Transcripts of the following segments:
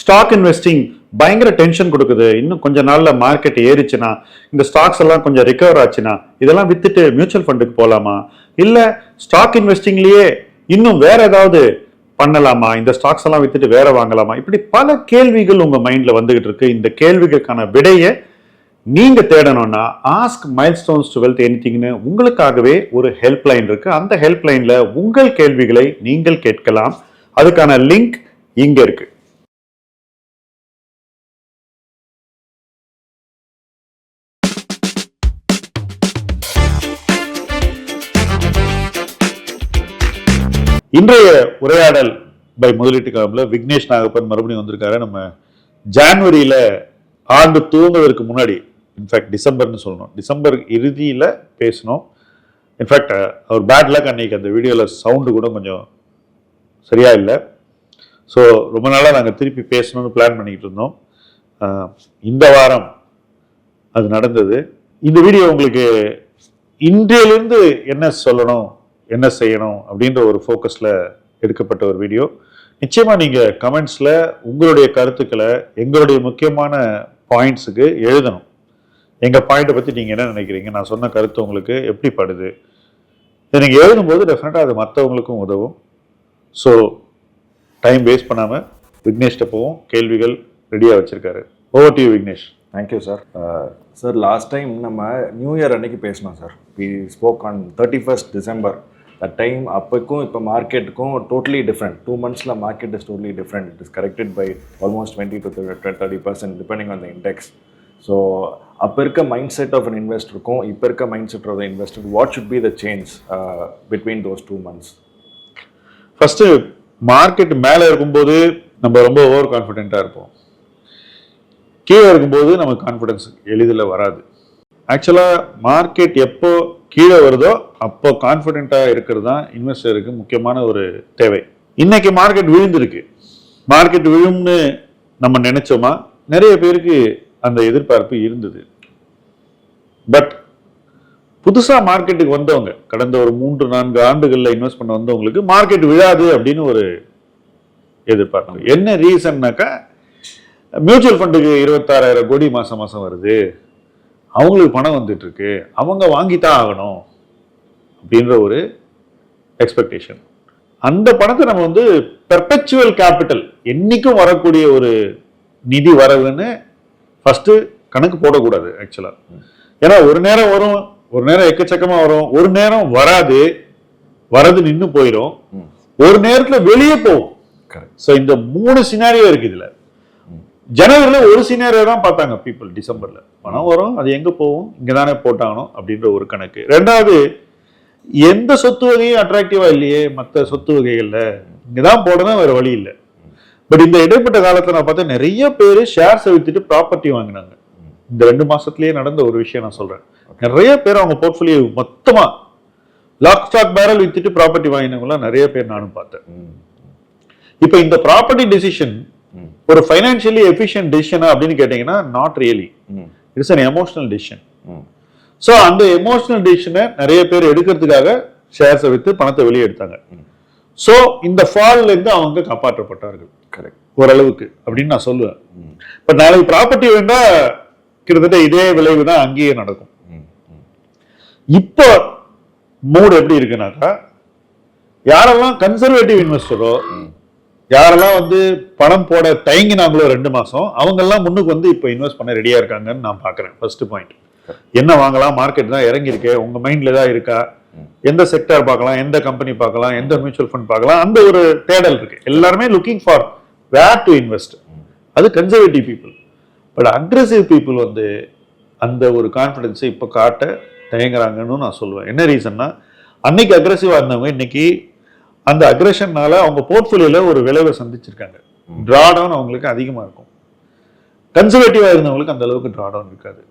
Stock investing பயங்கர tension கொடுக்குது. இன்னும் கொஞ்ச நாள்ல மார்க்கெட் ஏறிச்சுன்னா, இந்த ஸ்டாக்ஸ் எல்லாம் கொஞ்சம் ரிகவர் ஆச்சுன்னா, இதெல்லாம் வித்துட்டு மியூச்சுவல் ஃபண்டுக்கு போலாமா, இல்ல ஸ்டாக் இன்வெஸ்டிங்லயே இன்னும் வேற ஏதாவது பண்ணலாமா, இந்த ஸ்டாக்ஸ் எல்லாம் வித்துட்டு வேற வாங்கலாமா, இப்படி பல கேள்விகள் உங்க மைண்ட்ல வந்துகிட்டு இருக்கு. இந்த கேள்விகளுக்கான விடையை நீங்க தேடணும்னா ஆஸ்க் மைல்ஸ்டோன்ஸ் டு வெல்த் எனிதிங்னு உங்களுக்காகவே ஒரு ஹெல்ப்லைன் இருக்கு. அந்த ஹெல்ப்லைன்ல உங்கள் கேள்விகளை நீங்கள் கேட்கலாம். அதுக்கான லிங்க் இங்க இருக்கு. இன்றைய உரையாடல் பை முதலீட்டு காலம்ல விக்னேஷ் நாகப்பன் மறுபடியும் வந்திருக்காரு. நம்ம ஜான்வரியில ஆண்டு துவங்குவதற்கு முன்னாடி, இன்ஃபேக்ட் டிசம்பர்னு சொல்லணும், டிசம்பர் இறுதியில பேசணும். இன்ஃபேக்ட் அவர் பேட் லக், அன்னைக்கு அந்த வீடியோல சவுண்டு கூட கொஞ்சம் சரியா இல்லை. ஸோ ரொம்ப நாளாக நாங்கள் திருப்பி பேசணும்னு பிளான் பண்ணிக்கிட்டு இருந்தோம். இந்த வாரம் அது நடந்தது. இந்த வீடியோ உங்களுக்கு இன்றையிலிருந்து என்ன சொல்லணும், என்ன செய்யணும் அப்படின்ற ஒரு ஃபோக்கஸில் எடுக்கப்பட்ட ஒரு வீடியோ. நிச்சயமாக நீங்கள் கமெண்ட்ஸில் உங்களுடைய கருத்துக்களை எங்களுடைய முக்கியமான பாயிண்ட்ஸுக்கு எழுதணும். எங்கள் பாயிண்ட்டை பற்றி நீங்கள் என்ன நினைக்கிறீங்க, நான் சொன்ன கருத்து உங்களுக்கு எப்படி படுது, இதை நீங்கள் எழுதும்போது டெஃபினட்டாக அது மற்றவங்களுக்கும் உதவும். ஸோ டைம் வேஸ்ட் பண்ணாமல் விக்னேஷ்ட போவோம். கேள்விகள் ரெடியாக வச்சுருக்காரு. Over to you Vignesh. Thank you sir. Sir last time நம்ம நியூ இயர் அன்னைக்கு பேசணும் sir. We spoke on 31st December. That time அப்போக்கும் இப்போ மார்க்கெட்டுக்கும் totally different. 2 months market is totally different. It is corrected by almost 20 to 30% depending on the index. So அப்போ இருக்க mind set of an இன்வெஸ்டருக்கும் இப்போ இருக்க mind set of the investor, what should be the change between those 2 months? First, market மேலே இருக்கும்போது நம்ம ரொம்ப over கான்ஃபிடென்ட்டாக இருப்போம். கீழே இருக்கும்போது நமக்கு கான்ஃபிடன்ஸ் எளிதில் வராது. ஆக்சுவலாக மார்க்கெட் எப்போ கீழே வருதோ அப்போ கான்ஃபிடென்ட்டாக இருக்கிறது தான் இன்வெஸ்டருக்கு முக்கியமான ஒரு தேவை. இன்னைக்கு மார்க்கெட் விழுந்திருக்கு. மார்க்கெட் விழும்னு நம்ம நினைச்சோமா? நிறைய பேருக்கு அந்த எதிர்பார்ப்பு இருந்தது. பட் புதுசாக மார்க்கெட்டுக்கு வந்தவங்க, கடந்த ஒரு 3-4 ஆண்டுகளில் இன்வெஸ்ட் பண்ண வந்தவங்களுக்கு மார்க்கெட் விழாது அப்படின்னு ஒரு எதிர்பார்ப்பு. என்ன ரீசன்னாக்கா, மியூச்சுவல் ஃபண்டுக்கு 26,000 கோடி மாசம் வருது, அவங்களுக்கு பணம் வந்துட்டு இருக்கு, அவங்க வாங்கித்தான் ஆகணும் அப்படின்ற ஒரு எக்ஸ்பெக்டேஷன். அந்த பணத்தை நம்ம வந்து பெர்பெச்சுவல் கேபிட்டல், என்னைக்கும் வரக்கூடிய ஒரு நிதி வரவுன்னு ஃபர்ஸ்ட் கணக்கு போடக்கூடாது ஆக்சுவலா. ஏன்னா ஒரு நேரம் வரும், ஒரு நேரம் எக்கச்சக்கமா வரும், ஒரு நேரம் வராது, வரது நின்று போயிடும், ஒரு நேரத்துல வெளியே போகும். ஸோ இந்த 3 சினாரியோ இருக்கு இதுல. ஜனவரியில ஒரு சினாரியோ தான் பார்த்தாங்க பீப்புள். டிசம்பர்ல பணம் வரும், அது எங்க போகும், இங்கதானே போட்டாகணும் அப்படின்ற ஒரு கணக்கு. ரெண்டாவது, எந்த சொத்து வகையும் அட்ராக்டிவா இல்லையே மற்ற சொத்து வகைகள்ல, இங்கதான் போடணும், வேற வழி இல்லை. பட் இந்த இடைப்பட்ட காலத்துல நான் பார்த்தேன், நிறைய பேர் ஷேர்ஸை வித்துட்டு ப்ராப்பர்ட்டி வாங்கினாங்க. இந்த 2 மாசத்துலயே நடந்த ஒரு விஷயம் நான் சொல்றேன். நிறைய பேர் அவங்க போர்ட்ஃபோலியோ மொத்தமா லாக் ஸ்டாக் பேரல் வித்துட்டு ப்ராப்பர்ட்டி வாங்கினவங்களாம் நிறைய பேர் நானும் பார்த்தேன். இப்ப இந்த ப்ராப்பர்ட்டி டிசிஷன் ஒரு ஃபைனான்சியலி எஃபிஷியன்ட் டிசிஷனா அப்படின்னு கேட்டீங்கன்னா, not really. It's an emotional decision. So அந்த எமோஷனல் டிசிஷனை நிறைய பேர் எடுக்கிறதுக்காக ஷேர்ஸை வித்து பணத்தை வெளியே எடுத்தாங்க. ஸோ இந்த ஃபால்ல இருந்து அவங்க காப்பாற்றப்பட்டார்கள் ஓரளவுக்கு அப்படின்னு நான் சொல்லுவேன். இப்ப நாளைக்கு ப்ராப்பர்ட்டி வேண்டா கிட்டத்தட்ட இதே விளைவு தான் அங்கேயே நடக்கும். இப்போ மூட் எப்படி இருக்குனாக்கா, யாரெல்லாம் கன்சர்வேட்டிவ் இன்வெஸ்டரோ, யாரெல்லாம் வந்து பணம் போட தயங்கினாங்களோ 2 மாசம், அவங்க எல்லாம் முன்னுக்கு வந்து இப்போ இன்வெஸ்ட் பண்ண ரெடியா இருக்காங்கன்னு நான் பாக்குறேன். ஃபர்ஸ்ட் பாயிண்ட், என்ன வாங்கலாம், மார்க்கெட் தான் இறங்கி இருக்கு, உங்க மைண்ட்ல தான் இருக்கா, எந்த செக்டர் பார்க்கலாம், எந்த கம்பெனி பார்க்கலாம், எந்த மியூச்சுவல் ஃபண்ட் பார்க்கலாம், அந்த ஒரு தேடல் இருக்கு. எல்லாருமே looking for where to invest. அது conservative people. But aggressive people வந்து அந்த ஒரு கான்ஃபிடன்ஸை இப்போ காட்ட தயங்குறாங்கன்னு நான் சொல்லுவேன். என்ன ரீசன்னா, அன்னைக்கு அக்ரெசிவா இருந்தவங்க இன்னைக்கு அந்த அக்ரெஷன்னால அவங்க போர்ட்ஃபோலியோல ஒரு விளைவை சந்திச்சிருக்காங்க. டிராடவுன் அவங்களுக்கு அதிகமா இருக்கும். கன்சர்வேட்டிவா இருந்தவங்களுக்கு அந்த அளவுக்கு டிராடவுன் இருக்காது.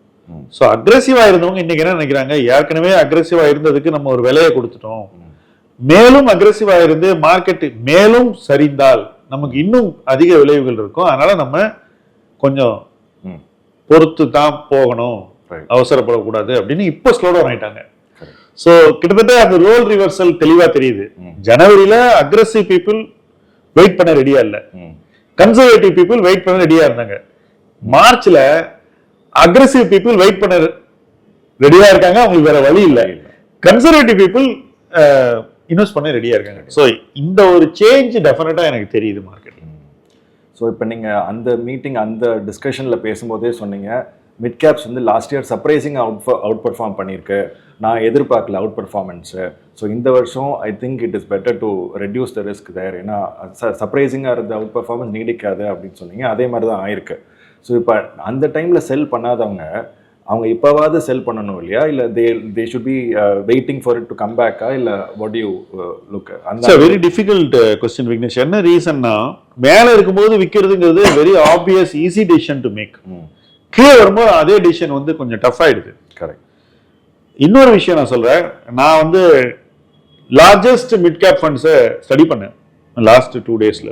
ஸோ அக்ரெசிவா இருந்தவங்க இன்னைக்கு என்ன நினைக்கிறாங்க, ஏற்கனவே அக்ரெசிவா இருந்ததுக்கு நம்ம ஒரு விலையை கொடுத்துட்டோம், மேலும் அக்ரெசிவா இருந்து மார்க்கெட் மேலும் சரிந்தால் நமக்கு இன்னும் அதிக விளைவுகள் இருக்கும், அதனால நம்ம கொஞ்சம் பொறுத்து தான் போகணும், அவசரப்படக்கூடாது அப்படின்னு இப்போ ஸ்லோ டவுன் ஆயிட்டாங்க. சோ கிட்டத்தட்ட அந்த ரோல் ரிவர்சல் தெளிவா தெரியுது. ஜனவரியில அக்ரெசிவ் பீப்புள் வெயிட் பண்ண ரெடியா இல்ல. கன்சர்வேட்டிவ் பீப்புள் வெயிட் பண்ண ரெடியா இருந்தாங்க. மார்ச்ல அக்ரெசிவ் பீப்புள் வெயிட் பண்ண ரெடியா இருக்காங்க, அவங்களுக்கு வேற வழி இல்லை. கன்சர்வேட்டிவ் பீப்புள் இன்வெஸ்ட் பண்ண ரெடியா இருக்காங்க. ஸோ இந்த ஒரு சேஞ்ச் டெஃபினட்டா எனக்கு தெரியுது மார்க்கெட். ஸோ இப்போ நீங்கள் அந்த மீட்டிங் அந்த டிஸ்கஷனில் பேசும்போதே சொன்னீங்க மிட் கேப்ஸ் வந்து last year surprising outperform பண்ணியிருக்கு, நான் எதிர்பார்க்கல அவுட் பர்ஃபார்மன்ஸு. ஸோ இந்த வருஷம் I think it is better to reduce the risk there, ஏன்னா சர்ப்ரைசிங்காக இருந்த அவுட் பர்ஃபார்மன்ஸ் நீடிக்காது அப்படின்னு சொன்னீங்க. அதே மாதிரி தான் ஆயிருக்கு. ஸோ இப்போ அந்த டைமில் செல் பண்ணாதவங்க அவங்க இப்போவாவது செல் பண்ணணும் இல்லையா, இல்லை they should be waiting for it to come பேக்கா, இல்லை வாட் யூ லுக்? அந்த வெரி டிஃபிகல்ட் கொஸ்டின் விக்னேஷ். என்ன ரீசன்னா மேலே இருக்கும்போது விற்கிறதுங்கிறது very obvious easy decision to make. கீழே வரும்போது அதே டிசிஷன் வந்து கொஞ்சம் டஃப் ஆயிடுது. கரெக்ட். இன்னொரு விஷயம் நான் சொல்றேன், நான் வந்து லார்ஜஸ்ட் மிட் கேப் ஃபண்ட்ஸை ஸ்டடி பண்ணேன் லாஸ்ட் 2 daysல.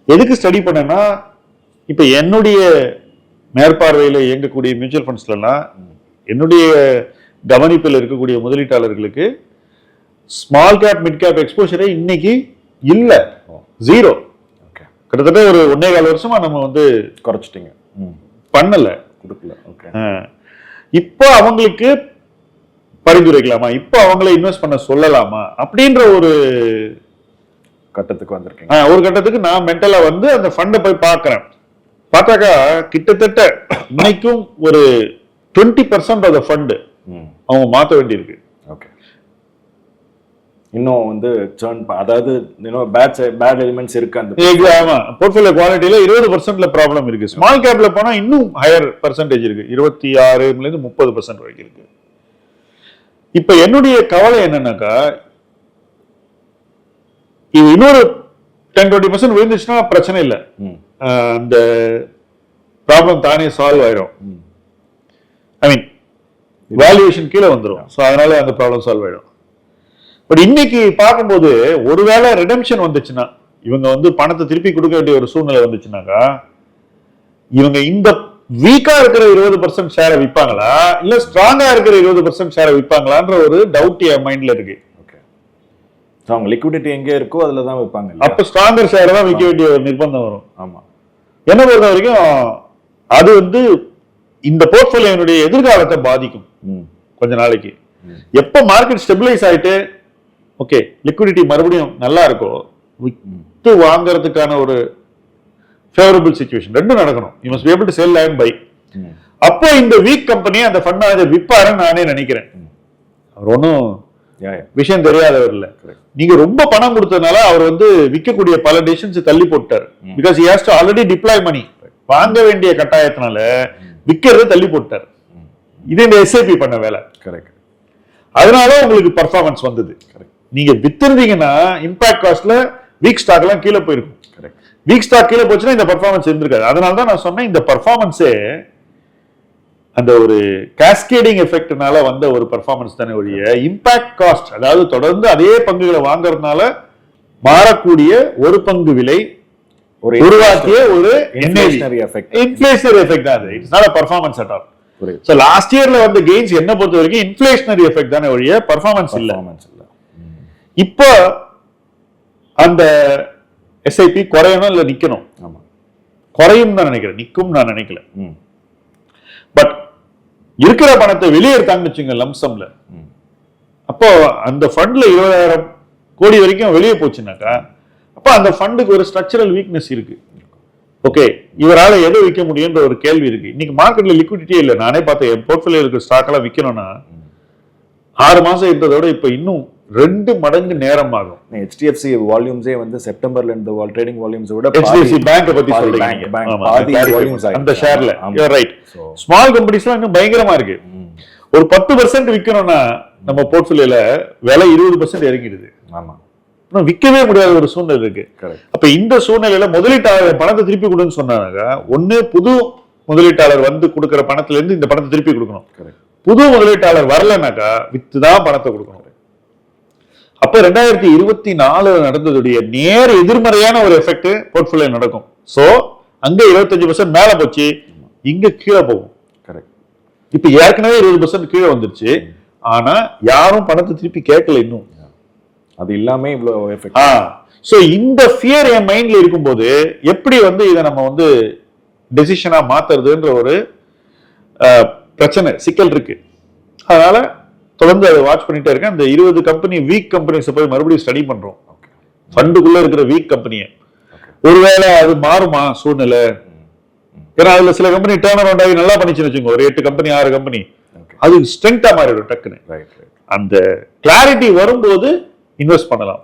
எதுக்கு ஸ்டடி பண்ணேன்னா, இப்போ என்னுடைய மேற்பார்வையில் இயங்கக்கூடிய மியூச்சுவல் ஃபண்ட்ஸ்லாம் என்னுடைய கவனிப்பில் இருக்கக்கூடிய முதலீட்டாளர்களுக்கு ஸ்மால் கேப் மிட் கேப் எக்ஸ்போஷரே இன்னைக்கு இல்லை, 0. ஓகே. கிட்டத்தட்ட ஒரு 1.25 வருஷமா நம்ம வந்து குறைச்சிட்டீங்க, பண்ணல, கொடுக்கல. ஓகே. இப்போ அவங்களுக்கு பரிந்துரைக்கலாமா, இப்போ அவங்கள இன்வெஸ்ட் பண்ண சொல்லலாமா அப்படின்ற ஒரு கட்டத்துக்கு வந்திருக்கீங்க. ஒரு கட்டத்துக்கு நான் மென்டலா வந்து அந்த ஃபண்டை போய் பார்க்கறேன். பார்த்தாக்கா கிட்டத்தட்ட இன்னைக்கும் ஒரு 20% ஆஃப் த ஃபண்ட் அவங்க மாற்ற வேண்டியிருக்கு. ஓகே. இன்னும் வந்து அதாவது பேட் எலிமெண்ட்ஸ் இருக்கு அந்த ஆமா, போர்ட்ஃபோலியோ குவாலிட்டியில 20%ல ப்ராப்ளம் இருக்கு. ஸ்மால் கேப்ல போனா இன்னும் ஹையர் பர்சன்டேஜ் இருக்கு, 26% 30% வரைக்கும் இருக்கு. இப்ப என்னுடைய கவலை என்னன்னாக்கா, இது இன்னொரு 10-20% விழுந்துச்சுன்னா பிரச்சனை இல்லை, அந்த ப்ராப்ளம் தானே சால்வ் ஆயிடும். ஐ மீன் வேல்யூவேஷன் கீழே வந்துடும். ஸோ அதனால அந்த ப்ராப்ளம் சால்வ் ஆயிடும். பட் இன்னைக்கு பார்க்கும்போது ஒருவேளை ரிடம்ஷன் வந்துச்சுன்னா, இவங்க வந்து பணத்தை திருப்பி கொடுக்க வேண்டிய ஒரு சூழ்நிலை வந்துச்சுன்னாக்கா, இவங்க இந்த வீக்கா இருக்கிற 20% ஷேரை விற்பாங்களா, இல்ல ஸ்ட்ராங்கா இருக்கிற 20% ஷேரை விற்பாங்களான்ற ஒரு டவுட் என் மைண்ட்ல இருக்கு. அவங்க லிக்விடிட்டி எங்க இருக்கோ அதுல தான் வைப்பாங்க. அப்ப ஸ்ட்ராங்கர் ஷேரை தான் விற்க வேண்டிய ஒரு நிர்பந்தம் வரும். ஆமா. என்ன பொறுத்த வரைக்கும் அது வந்து இந்த போர்ட்ஃபோலியோனுடைய எதிர்காலத்தை பாதிக்கும் கொஞ்ச நாளைக்கு. எப்ப மார்க்கெட் ஸ்டெபிலைஸ் ஆயிட்டு ஓகே லிக்விடிட்டி மறுபடியும் நல்லா இருக்கோ, வித்து வாங்குறதுக்கான ஒரு ஃபேவரபிள் சிச்சுவேஷன் ரெண்டும் நடக்கணும். You must be able to sell and buy. அப்போ இந்த வீக் கம்பெனி அந்த ஃபண்ட் அதை விற்பாருன்னு நானே நினைக்கிறேன். அவர் ஒன்றும் விஷயம் தெரியாதவர் இல்ல. நீங்க ரொம்ப பணம் கொடுத்ததுனால அவர் வந்து விற்கக்கூடிய பல டிசிஷன்ஸ் தள்ளி போட்டார். Because he has to already deploy money. வாங்க வேண்டிய கட்டாயத்தினால விற்கிறத தள்ளி போட்டார். இது இந்த எஸ்ஐபி பண்ண வேலை. கரெக்ட். அதனால உங்களுக்கு பர்ஃபார்மன்ஸ் வந்தது. நீங்க வித்திருந்தீங்கன்னா இம்பாக்ட் காஸ்ட்ல வீக் ஸ்டாக் எல்லாம் கீழே போயிருக்கும். வீக் ஸ்டாக் கீழே போச்சுன்னா இந்த பர்ஃபார்மன்ஸ் இருந்திருக்காது. அதனால தான் நான் சொன்னேன், இந்த பர்ஃபார்மன்ஸே அந்த ஒரு காஸ்கேடிங் எஃபெக்ட்னால வந்த ஒரு பர்ஃபார்மன்ஸ் தானே ஒழிய இம்பாக்ட் காஸ்ட், அதாவது தொடர்ந்து அதே பங்குகளை வாங்குறதுனால மாறக்கூடிய ஒரு பங்கு விலை உருவாக்கிய ஒரு இன்ஃப்ளேஷனரி எஃபெக்ட் தான். It's not a performance at all. So last இயர்ல வந்த கெயின்ஸ் என்ன பொறுத்த வரைக்கும் இன்ஃப்ளேஷனரி எஃபெக்ட் தானே ஒழிய பர்ஃபார்மன்ஸ் இல்ல. இப்போ அந்த எஸ்ஐபி குறையணும் இல்ல நிக்கணும்? குறையும் தான் நினைக்கிறேன், நிக்கும் நான் நினைக்கல. பட் இருக்கிற பணத்தை வெளியே எடுத்தாங்கன்னு வச்சுங்க லம்சம்ல, அப்போ அந்த ஃபண்ட்ல 20,000 கோடி வரைக்கும் வெளியே போச்சுனாக்கா அப்ப அந்த ஃபண்டுக்கு ஒரு ஸ்ட்ரக்சரல் வீக்னஸ் இருக்கு. ஓகே, இவரால எதை விற்க முடியும்ன்ற ஒரு கேள்வி இருக்கு. இன்னைக்கு மார்க்கெட்ல லிக்விடிட்டியே இல்லை. நானே பார்த்தேன், என் போர்ட்ஃபோலியோ இருக்கிற ஸ்டாக் எல்லாம் விற்கணும்னா 6 மாசம் இருந்ததோட இப்ப இன்னும் 2 மடங்கு நேரம் ஆகும். HDFC வால்யூம்ஸே வந்து செப்டம்பர்ல இருந்த ட்ரேடிங் வால்யூம்ஸ் விட HDFC பேங்க் பத்தி சொல்றீங்க அந்த ஷேர்ல. You are right. ஸ்மால் கம்பெனிஸ்லாம் இன்னும் பயங்கரமா இருக்கு. ஒரு 10% விற்கணும்னா நம்ம போர்ட்ஃபோலியோல விலை 20% இறங்கிடுது. ஆமா, விற்கவே முடியாத ஒரு சூழ்நிலை இருக்கு. அப்ப இந்த சூழ்நிலையில முதலீட்டாளர் பணத்தை திருப்பி கொடுன்னு சொன்னாங்க. ஒண்ணு புது முதலீட்டாளர் வந்து கொடுக்கிற பணத்துல இருந்து இந்த பணத்தை திருப்பி கொடுக்கணும். புது முதலீட்டாளர் வரலனாக்கா வித்துதான் பணத்தை கொடுக்கணும். அப்ப 2024 நடந்ததுடைய நேர் எதிர்மறையான ஒரு எஃபெக்ட் போர்ட்ஃபோலியோ நடக்கும். சோ அங்க 25% மேல போச்சு, இங்க கீழே போகும். இப்ப ஏற்கனவே 20% கீழே வந்துருச்சு. ஆனா யாரும் பணத்தை திருப்பி கேட்கல இன்னும். அது இல்லாம இவ்வளோ எஃபெக்ட். ஸோ இந்த ஃபியர் என் மைண்ட்ல இருக்கும்போது எப்படி வந்து இதை நம்ம வந்து டெசிஷனா மாத்துறதுன்ற ஒரு பிரச்சனை சிக்கல் இருக்கு. அதனால தொடர்ந்து அதை வாட்ச் பண்ணிட்டே இருக்கேன். அந்த 20 கம்பெனி வீக் கம்பெனிஸை போய் மறுபடியும் ஸ்டடி பண்றோம். ஃபண்டுக்குள்ள இருக்கிற வீக் கம்பெனியை ஒருவேளை அது மாறுமா சூழ்நிலை. ஏன்னா அதுல சில கம்பெனி டேர்ன் அரவுண்ட் ஆகி நல்லா பண்ணிச்சுன்னு வச்சுக்கோங்க, ஒரு 8 கம்பெனி 6 கம்பெனி, அது ஸ்ட்ரென்த்தா மாறிடும் டக்குன்னு. அந்த கிளாரிட்டி வரும்போது இன்வெஸ்ட் பண்ணலாம்.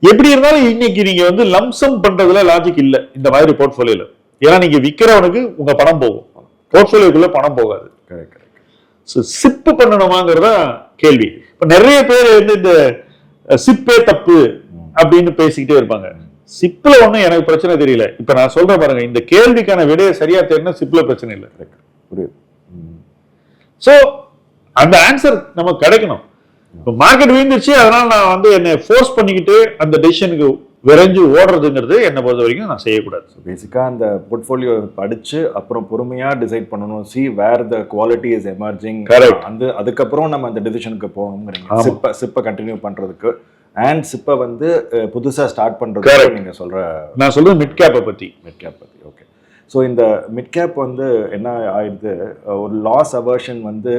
எப்படி இருந்தாலும் இன்னைக்கு நீங்க வந்து லம்சம் பண்றதுல லாஜிக் இல்ல இந்த மாதிரி போர்ட்ஃபோலியோல. ஏன்னா நீங்க விக்கிறவனுக்கு உங்க பணம் போகும், போர்ட்ஃபோலியோக்குள்ள பணம் போகாது. சிப்பு பண்ணணுமாங்கிறத கேள்வி. இப்ப நிறைய பேர் வந்து இந்த சிப்பே தப்பு அப்படின்னு பேசிக்கிட்டே இருப்பாங்க. சிப்ல ஒண்ணும் எனக்கு பிரச்சனை தெரியல. இப்ப நான் சொல்றேன் பாருங்க, இந்த கேள்விக்கான விடையை சரியா தெரியும்னா சிப்ல பிரச்சனை இல்லை. சோ அந்த ஆன்சர் நமக்கு கிடைக்கணும். இப்போ மார்க்கெட் வீழ்ந்துருச்சு, அதனால நான் வந்து என்னை ஃபோர்ஸ் பண்ணிக்கிட்டு அந்த டெசிஷனுக்கு விரைஞ்சு ஓடுறதுங்கிறது என்னை பொறுத்த வரைக்கும் நான் செய்யக்கூடாது. பேசிக்காக அந்த போர்ட்ஃபோலியோ படிச்சு அப்புறம் பொறுமையா டிசைட் பண்ணணும். See where the quality is emerging. அந்த அதுக்கப்புறம் நம்ம அந்த டெசிஷனுக்கு போகணுங்கிறீங்க. சிப்பை கண்டினியூ பண்றதுக்கு அண்ட் சிப்பை வந்து புதுசா ஸ்டார்ட் பண்றதுக்கு நீங்க நான் சொல்றது மிட் கேப்பை பத்தி. ஓகே. ஸோ இந்த மிட் கேப் வந்து என்ன ஆயிடுது, ஒரு லாஸ் அவர்ஷன் வந்து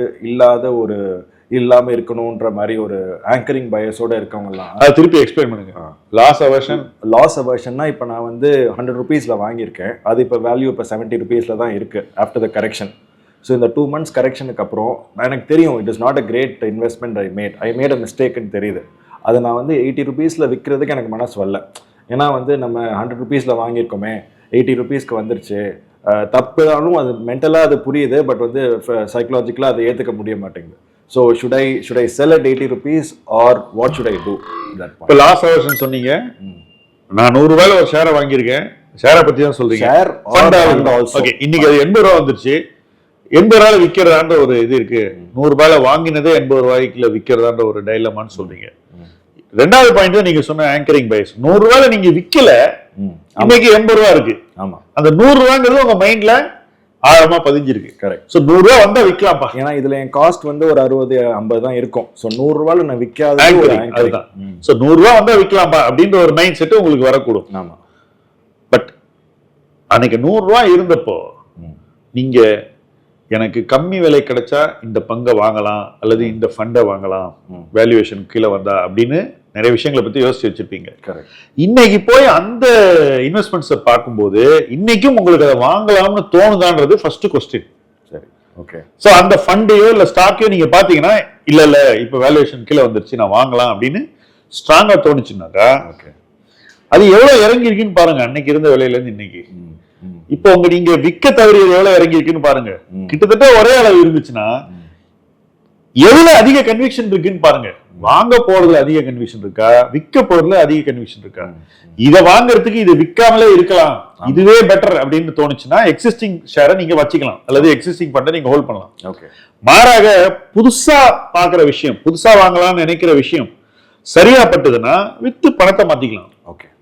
இல்லாம இருக்கணும்ன்ற மாதிரி ஒரு ஆங்கரிங் பயஸோட இருக்கவங்கலாம். அதை திருப்பி எக்ஸ்பிளைன் பண்ணுங்க. லாஸ் அவர்ஷன்னா இப்போ நான் வந்து 100 rupeesல வாங்கியிருக்கேன், அது இப்போ வேல்யூ இப்போ 70 rupeesல தான் இருக்கு ஆஃப்டர் த கரெக்ஷன். ஸோ இந்த 2 months கரெக்ஷனுக்கு அப்புறம் எனக்கு தெரியும் it is not a great investment I made a மிஸ்டேக்னு தெரியுது. அதை நான் வந்து 80 rupeesல விற்கிறதுக்கு எனக்கு மனசு வரல. ஏன்னா வந்து நம்ம 100 rupeesல வாங்கியிருக்கோமே, 80 rupeesக்கு வந்துருச்சு, தப்புதானும் அது மென்டலாக அது புரியுது, பட் வந்து சைக்கலாஜிக்கலாக அதை ஏற்றுக்க முடிய மாட்டேங்குது. So should I sell at 80 rupees or what should I do? இப்போ லாஸ் அவர்ஷன் சொன்னீங்க, நான் 100 ரூபாயில ஒரு ஷேரை வாங்கியிருக்கேன், ஷேரை பத்தி தான் சொல்றீங்க. ஓகே, இன்னைக்கு அது 80 ரூபா வந்துருச்சு, 80 ரூபாயில விற்கிறதான்ற ஒரு இது இருக்கு. 100 ரூபாயில வாங்கினதே 80 ரூபாய்க்குள்ள விற்கிறதான்ற ஒரு டைலமான்னு சொல்றீங்க. ரெண்டாவது பாயிண்ட் நீங்க சொன்ன ஆங்கரிங் பைஸ். 100 ரூபாயில நீங்க விற்கல, இன்னைக்கு 80 ரூபா இருக்கு. அந்த 100 ரூபாங்கிறது உங்க மைண்ட்ல ஆழமா பதிஞ்சிருக்கு. கரெக்ட். சோ 100 ரூபா வந்தா விற்கலாம்ப்பா. ஏன்னா இதுல என் காஸ்ட் வந்து ஒரு 60-50 தான் இருக்கும். சோ 100 ரூபாயில நான் விற்காத அதுதான். சோ 100 ரூபா வந்தா விற்கலாம்ப்பா அப்படின்ற ஒரு மைண்ட் செட் உங்களுக்கு வரக்கூடும். ஆமா. பட் அன்னைக்கு 100 ரூபா இருந்தப்போ நீங்க எனக்கு கம்மி விலை கிடைச்சா இந்த பங்கை வாங்கலாம் அல்லது இந்த ஃபண்டை வாங்கலாம் வேல்யூவேஷன் கீழே வந்தா அப்படின்னு நிறைய விஷயங்களை பத்தி யோசிச்சு வச்சிருப்பீங்க. இன்னைக்கு போய் அந்த இன்வெஸ்ட்மெண்ட்ஸை பார்க்கும்போது இன்னைக்கும் உங்களுக்கு அதை வாங்கலாம்னு தோணுதான்றது ஃபர்ஸ்ட் கொஸ்டின். சரி, ஓகே. ஸோ அந்த ஃபண்டையோ இல்லை ஸ்டாக்கையோ நீங்க பாத்தீங்கன்னா இல்ல இப்போ வேல்யூவேஷன் கீழே வந்துருச்சு நான் வாங்கலாம் அப்படின்னு ஸ்ட்ராங்கா தோணுச்சுன்னாக்கா அது எவ்வளவு இறங்கி இருக்குன்னு பாருங்க. அன்னைக்கு இருந்த விலையில இருந்து இன்னைக்கு இப்போ நீங்க விற்க தவறியது எவ்வளவு இறங்கி இருக்குன்னு பாருங்க. கிட்டத்தட்ட ஒரே அளவு இருந்துச்சுன்னா எவ்வளவு அதிக கன்விக்ஷன் இருக்குன்னு பாருங்க. வாங்க போறதுல அதிக கன்விக்ஷன் இருக்கா, விற்க போறதுல அதிக கன்விக்ஷன் இருக்கா? இதை வாங்குறதுக்கு இது விற்காமலே இருக்கலாம், இதுவே பெட்டர் அப்படின்னு தோணுச்சுன்னா எக்ஸிஸ்டிங் ஷேரை நீங்க வச்சுக்கலாம் அல்லது எக்ஸிஸ்டிங் ஃபண்டை நீங்க ஹோல்ட் பண்ணலாம். மாறாக புதுசா பாக்குற விஷயம், புதுசா வாங்கலாம்னு நினைக்கிற விஷயம் சரியா பட்டதுன்னா வித்து பணத்தை மாத்திக்கலாம்.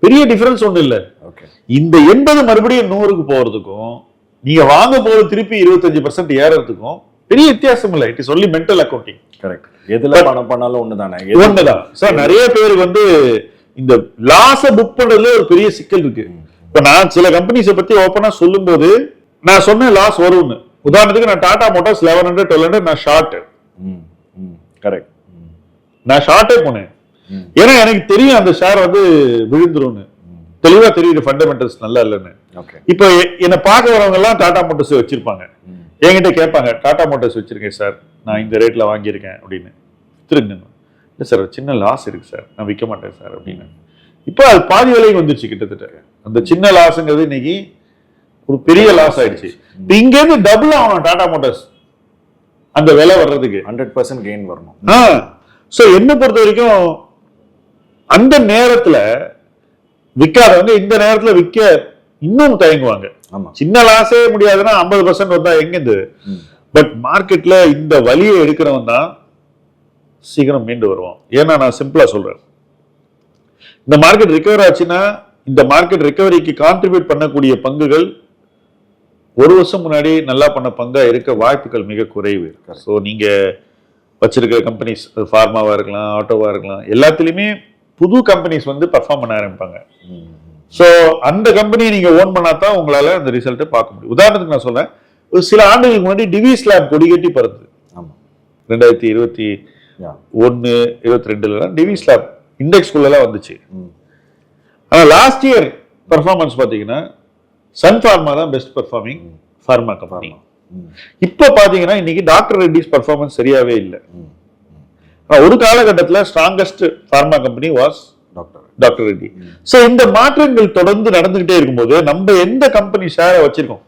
பெரிய டிஃபரன்ஸ் ஒண்ணு இல்ல. இந்த 80 மறுபடியும் 100க்கு போறதுக்கும் நீங்க வாங்க போறது திருப்பி 25% ஏறதுக்கும் பெரிய வித்தியாசம் இல்ல. It is only mental accounting. Correct. எதுல பணம் பண்ணாலும் ஒண்ணுதானே. ஒண்ணுதான் சார். நிறைய பேருக்கு வந்து இந்த லாஸ புக் பண்றதுல ஒரு பெரிய சிக்கல் இருக்கு. இப்ப நான் சில கம்பெனிஸை பத்தி ஓப்பனா சொல்லும் போது நான் சொன்ன லாஸ் வரும்னு. உதாரணத்துக்கு நான் டாடா மோட்டார்ஸ் 1100 1200 நான் ஷார்ட். கரெக்ட். நான் ஷார்ட்டே போனேன். ஏன்னா எனக்கு தெரியும் அந்த ஷேர் வந்து விழுந்துரும், தெளிவா தெரியுது ஃபண்டமெண்டல்ஸ் நல்லா இல்லைன்னு. இப்ப என்ன பார்க்க வரவங்க எல்லாம் டாடா மோட்டார்ஸ் வச்சிருப்பாங்க, என்கிட்ட கேட்பாங்க டாடா மோட்டார்ஸ் வச்சிருக்கேன் சார், நான் இந்த ரேட்ல வாங்கியிருக்கேன் அப்படின்னு. திருங்க இல்லை சார் சின்ன லாஸ் இருக்கு சார், நான் விற்க மாட்டேன் சார் அப்படின்னு. இப்போ அது பாதி விலைக்கு வந்துருச்சு கிட்டத்தட்ட. அந்த சின்ன லாஸ்ங்கிறது இன்னைக்கு ஒரு பெரிய லாஸ் ஆயிடுச்சு. இங்க இருந்து டபுள் ஆகணும் டாடா மோட்டார்ஸ் அந்த விலை வர்றதுக்கு. 100% கெயின் வரணும். சோ என்ன பொறுத்த வரைக்கும் அந்த நேரத்துல விற்காதவங்க இந்த நேரத்துல விற்க இன்னும் தயங்குவாங்க. சின்ன லாஸே முடியாதுன்னா 50% வந்தா எங்கிருந்து? பட் மார்க்கெட்ல இந்த வலியை எடுக்கிறவன் தான் சீக்கிரம் மீண்டு வருவான். ஏன்னா நான் சிம்பிளா சொல்றேன், இந்த மார்க்கெட் ரிகவர் ஆச்சுன்னா இந்த மார்க்கெட் ரிகவரிக்கு கான்ட்ரிபியூட் பண்ணக்கூடிய பங்குகள் ஒரு வருஷம் முன்னாடி நல்லா பண்ண பங்கா இருக்க வாய்ப்புகள் மிக குறைவு. ஸோ நீங்க வச்சிருக்கிற கம்பெனிஸ் ஃபார்மாவா இருக்கலாம், ஆட்டோவா இருக்கலாம், எல்லாத்துலயுமே புது கம்பெனிஸ் வந்து பர்ஃபார்ம் பண்ண ஆரம்பிப்பாங்க. ஸோ அந்த கம்பெனியை நீங்க ஓன் பண்ணாதான் உங்களால அந்த ரிசல்ட்டை பார்க்க முடியும். உதாரணத்துக்கு நான் சொல்றேன், ஒரு சில ஆண்டுகளுக்கு முன்னாடி டிவிஸ் லேப் கொடி கட்டி பறந்து 2021, 22 டிவிஸ் லேப் இண்டெக்ஸ் குள்ளலாம் வந்துச்சு. ஆனா லாஸ்ட் இயர் பர்ஃபார்மன்ஸ் பாத்தீங்கன்னா சன் ஃபார்மா தான் பெஸ்ட் பர்ஃபார்மிங் ஃபார்மா கம்பெனி. இப்ப பாத்தீங்கன்னா இன்னைக்கு டாக்டர் ரெட்டிஸ் பர்ஃபார்மன்ஸ் சரியாவே இல்லை. ஒரு காலகட்டத்தில் strongest pharma company was doctor Reddy. So இந்த மாற்றங்கள் தொடர்ந்து நடந்துகிட்டே இருக்கும்போது நம்ம எந்த கம்பெனி ஷேரை வச்சிருக்கோம்,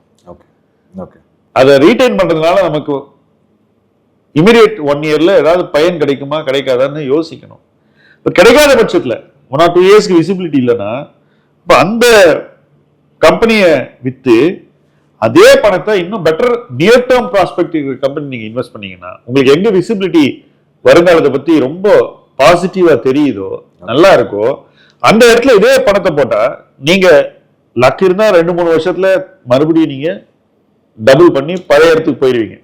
அதை ரீடைன் பண்றதுனால நமக்கு இமிடியேட் 1 இயர்ல ஏதாவது பயன் கிடைக்குமா கிடைக்காதான்னு யோசிக்கணும். இப்ப கிடைக்காத பட்சத்துல 1 or 2 இயர்ஸ்க்கு விசிபிலிட்டி இல்லைன்னா இப்ப அந்த கம்பெனியை வித்து அதே பணத்தை இன்னும் better near term prospective company நீங்க இன்வெஸ்ட் பண்ணீங்கன்னா உங்களுக்கு எங்க விசிபிலிட்டி வருங்காலத்தை பத்தி ரொம்ப பாசிட்டிவா தெரியுதோ நல்லா இருக்கோ அந்த இடத்துல இதே பணத்தை போட்டா நீங்க லக் இருந்தா 2-3 வருஷத்துல மறுபடியும் நீங்க டபுள் பண்ணி பழைய இடத்துக்கு போயிடுவீங்க.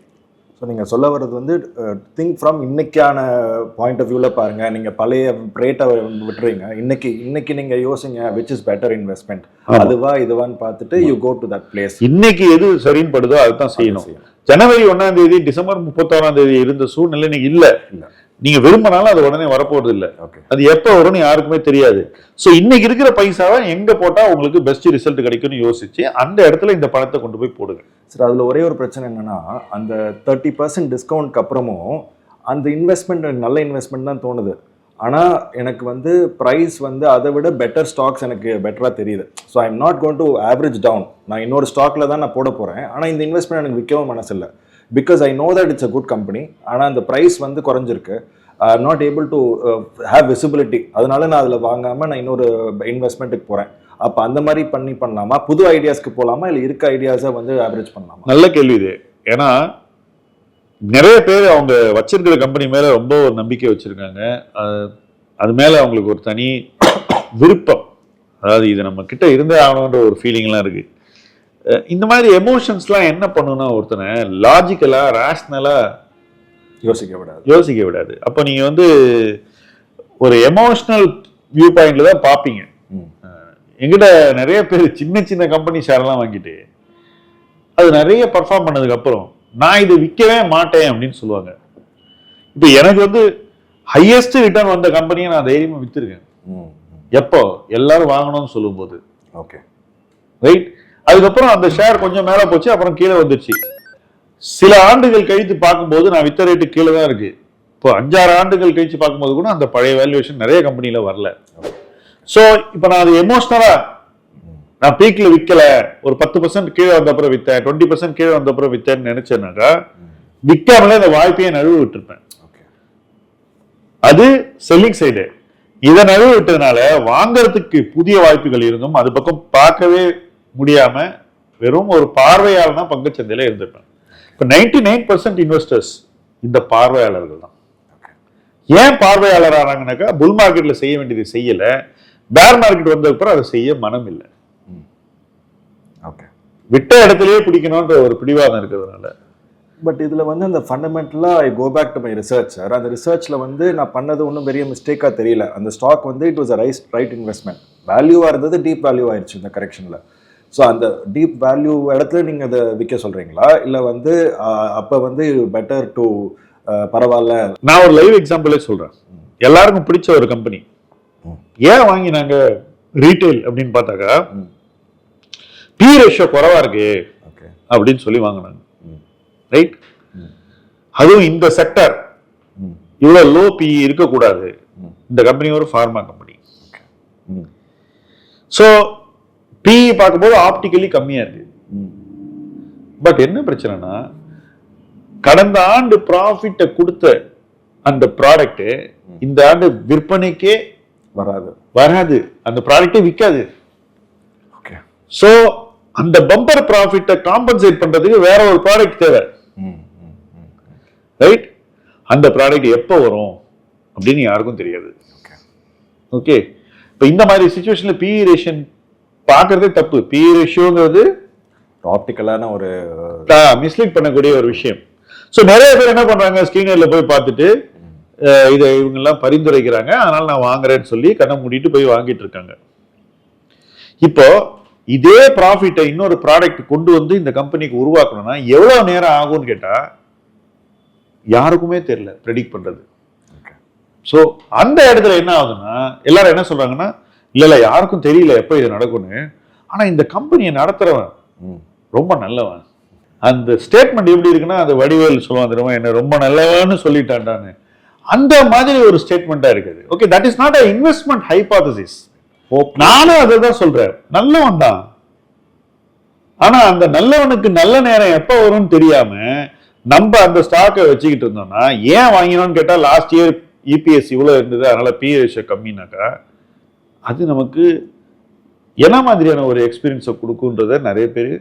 ஸோ நீங்கள் சொல்ல வர்றது வந்து திங்க் ஃப்ரம் இன்னைக்கான பாயிண்ட் ஆஃப் வியூவில் பாருங்க. நீங்கள் பழைய ரேட்டை விட்டுறீங்க, இன்னைக்கு நீங்கள் யோசிங்க விச் இஸ் பெட்டர் இன்வெஸ்ட்மெண்ட், அதுவா இதுவான்னு பார்த்துட்டு you go to that place. இன்னைக்கு எது சரின்னு படுதோ அதுதான் செய்யணும். ஜனவரி 1ஆம் தேதி டிசம்பர் 31ஆம் தேதி இருந்த சூழ்நிலை இன்னைக்கு இல்ல. நீங்க விரும்பினாலும் அது உடனே வரப்போறது இல்ல. அது எப்ப வரும்னு யாருக்குமே தெரியாது. சோ இன்னைக்கு இருக்கிற பைசாவை எங்க போட்டா உங்களுக்கு பெஸ்ட் ரிசல்ட் கிடைக்கும்னு யோசிச்சு அந்த இடத்துல இந்த பணத்தை கொண்டு போய் போடுங்க. சார் அதுல ஒரே ஒரு பிரச்சனை என்னன்னா அந்த 30% டிஸ்கவுண்ட்க்கு அப்புறமும் அந்த இன்வெஸ்ட்மெண்ட் நல்ல இன்வெஸ்ட்மெண்ட் தான் தோணுது. ஆனா எனக்கு வந்து பிரைஸ் வந்து அதை விட பெட்டர் ஸ்டாக்ஸ் எனக்கு பெட்டரா தெரியுது. So I am not going to average down. நான் இன்னொரு ஸ்டாக்ல தான் நான் போட போறேன். ஆனா இந்த இன்வெஸ்ட்மெண்ட் எனக்கு விற்கவும் மனசு இல்லை. Because I know that it's a good company. ஆனால் அந்த ப்ரைஸ் வந்து குறைஞ்சிருக்கு. I am not able to have visibility. அதனால நான் அதில் வாங்காமல் நான் இன்னொரு இன்வெஸ்ட்மெண்ட்டுக்கு போகிறேன். அப்போ அந்த மாதிரி பண்ணலாமா, புது ஐடியாஸ்க்கு போகலாமா, இல்லை இருக்க ஐடியாஸை வந்து ஆவரேஜ் பண்ணலாமா? நல்ல கேள்வி இது. ஏன்னா நிறைய பேர் அவங்க வச்சிருக்கிற கம்பெனி மேலே ரொம்ப ஒரு நம்பிக்கை வச்சுருக்காங்க. அது மேலே அவங்களுக்கு ஒரு தனி விருப்பம், அதாவது இது நம்ம கிட்ட இருந்தே ஆகணுன்ற ஒரு ஃபீலிங்லாம் இருக்குது. இந்த மாதிரி எமோஷன்ஸ்லாம் என்ன பண்ணுன்னா ஒருத்தனை லாஜிக்கலா ரேஷ்னலா யோசிக்க விடாது. அப்போ நீங்க வந்து ஒரு எமோஷனல் வியூ பாயிண்ட்ல தான் பார்ப்பீங்க. எங்கிட்ட நிறைய பேர் சின்ன சின்ன கம்பெனி ஷேர்லாம் வாங்கிட்டு அது நிறைய பர்ஃபார்ம் பண்ணதுக்கு அப்புறம் நான் இதை விற்கவே மாட்டேன் அப்படின்னு சொல்லுவாங்க. இப்போ எனக்கு வந்து ஹையஸ்ட் ரிட்டர்ன் வந்த கம்பெனியை நான் தைரியமா வித்துருக்கேன். எப்போ எல்லாரும் வாங்கணும்னு சொல்லும் போது. Okay right. அதுக்கப்புறம் அந்த ஷேர் கொஞ்சம் மேல போச்சு, அப்புறம் கீழே வந்துருச்சு. சில ஆண்டுகள் கழித்து பார்க்கும்போது நான் வித்த ரேட்டு கீழே தான் இருக்கு. இப்போ 5-6 ஆண்டுகள் கழிச்சு பார்க்கும்போது கூட அந்த பழைய வேல்யூவேஷன் நிறைய கம்பெனில வரல. ஸோ இப்போ நான் அது எமோஷனலா நான் பீக்ல விற்கல, ஒரு 10% கீழே வந்த அப்புறம் வித்தேன், 20% கீழே வந்த அப்புறம் வித்தேன்னு நினைச்சேன்னாக்கா விற்காமலே அந்த வாய்ப்பையே நழுவு விட்டுருப்பேன். அது செல்லிங் சைடு. இதை நழுவு விட்டதுனால வாங்கறதுக்கு புதிய வாய்ப்புகள் இருந்தும் அது பக்கம் பார்க்கவே முடியாம வெறும் ஒரு பார்வையாளர் தான் பங்குச்சந்தையில இருந்திருப்பேன். இப்போ 99% இன்வெஸ்டர்ஸ் இந்த பார்வையாளர்கள் தான். ஏன் பார்வையாளர் ஆனாங்கன்னாக்கா புல் மார்க்கெட்ல செய்ய வேண்டியது செய்யல, பேர் மார்க்கெட் வந்த அப்புறம் அதை செய்ய மனம் இல்லை. விட்ட இடத்துலயே பிடிக்கணும்ன்ற ஒரு பிடிவாதம் இருக்கிறதுனால. பட் இதில் வந்து அந்த ஃபண்டமெண்டலாக I go back to my research sir. அந்த ரிசர்ச்சில் வந்து நான் பண்ணது ஒன்றும் பெரிய மிஸ்டேக்காக தெரியல. அந்த ஸ்டாக் வந்து it was a right investment. வேல்யூவாக இருந்தது, டீப் வேல்யூ ஆயிடுச்சு இந்த கரெக்ஷனில். ஸோ அந்த டீப் வேல்யூ இடத்துல நீங்கள் அதை விற்க சொல்கிறீங்களா, இல்லை வந்து அப்போ வந்து பெட்டர் டு பரவாயில்ல? நான் ஒரு லைவ் எக்ஸாம்பிளே சொல்கிறேன். எல்லாருக்கும் பிடிச்ச ஒரு கம்பெனி ஏன் வாங்கினாங்க ரீட்டைல் அப்படின்னு பார்த்தாக்கா பி ரேஷியோ குறைவா இருக்கு அப்படின்னு சொல்லி வாங்கினாங்க. ரைட். அதுவும் இந்த செக்டர் இவ்வளவு லோ பி இருக்கக்கூடாது. இந்த கம்பெனி ஒரு ஃபார்மா கம்பெனி. சோ பி பார்க்கும்போது ஆப்டிக்கலி கம்மியா இருக்கு. பட் என்ன பிரச்சனைனா கடந்த ஆண்டு ப்ராஃபிட்ட கொடுத்த அந்த ப்ராடக்ட் இந்த ஆண்டு விற்பனைக்கே வராது. அந்த ப்ராடக்டே விற்காது. சோ அந்த பம்பர் ப்ராஃபிட்டை காம்பன்சேட் பண்றதுக்கு வேற ஒரு ப்ராடக்ட் தேவை. ரைட். அந்த ப்ராடக்ட் எப்போ வரும் அப்படின்னு யாருக்கும் தெரியாது. ஓகே. இப்போ இந்த மாதிரி சிச்சுவேஷன்ல பி ரேஷியோ பார்க்கறதே தப்பு. பி ரேஷியோங்கிறது ஆப்டிக்கலான ஒரு மிஸ்லீட் பண்ணக்கூடிய ஒரு விஷயம். ஸோ நிறைய பேர் என்ன பண்றாங்க, ஸ்கிரீனர்ல போய் பார்த்துட்டு இதை இவங்கெல்லாம் பரிந்துரைக்கிறாங்க, அதனால நான் வாங்குறேன்னு சொல்லி கண்ணை மூடிட்டு போய் வாங்கிட்டு இருக்காங்க. இப்போ இதே ப்ராஃபிட்டை இன்னொரு ப்ராடக்ட் கொண்டு வந்து இந்த கம்பெனிக்கு உருவாக்கணும்னா எவ்வளவு நேரம் ஆகும்னு கேட்டா யாருக்குமே தெரியல ப்ரெடிக்ட் பண்றது. ஸோ அந்த இடத்துல என்ன ஆகுதுன்னா எல்லாரும் என்ன சொல்றாங்கன்னா, இல்ல யாருக்கும் தெரியல எப்போ இது நடக்கும்னு. ஆனா இந்த கம்பெனியை நடத்துறவன் ரொம்ப நல்லவன். அந்த ஸ்டேட்மெண்ட் எப்படி இருக்குன்னா, அது வடிவேல் சொல்லுவான் தெரியுமா, என்ன ரொம்ப நல்லவன்னு சொல்லிட்டான்டான்னு. அந்த மாதிரி ஒரு ஸ்டேட்மெண்டா இருக்குது. Okay, that is not a investment hypothesis. நானும் அதை தான் சொல்றேன், நல்லவன் தான். ஆனா அந்த நல்லவனுக்கு நல்ல நேரம் எப்ப வரும்னு தெரியாம நம்ம அந்த ஸ்டாக்கை வச்சுக்கிட்டு இருந்தோம்னா, ஏன் வாங்கினோம்னு கேட்டா லாஸ்ட் இயர் இபிஎஸ் இவ்வளவு இருந்தது அதனால பிஏ ரேஷியோ கம்மினாக்கா அது நமக்கு என்ன மாதிரியான ஒரு எக்ஸ்பீரியன்ஸை கொடுக்குன்றத நிறைய பேர்.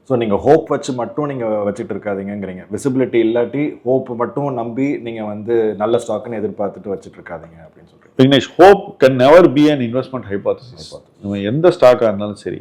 ஸோ நீங்கள் ஹோப் வச்சு மட்டும் நீங்கள் வச்சுட்டு இருக்காதீங்கிறீங்க. விசிபிலிட்டி இல்லாட்டி ஹோப் மட்டும் நம்பி நீங்கள் வந்து நல்ல ஸ்டாக்னு எதிர்பார்த்துட்டு வச்சுட்டு இருக்காதீங்க அப்படின்னு சொல்றீங்க. Vignesh, hope can never be an investment hypothesis. நம்ம எந்த ஸ்டாக்காக இருந்தாலும் சரி,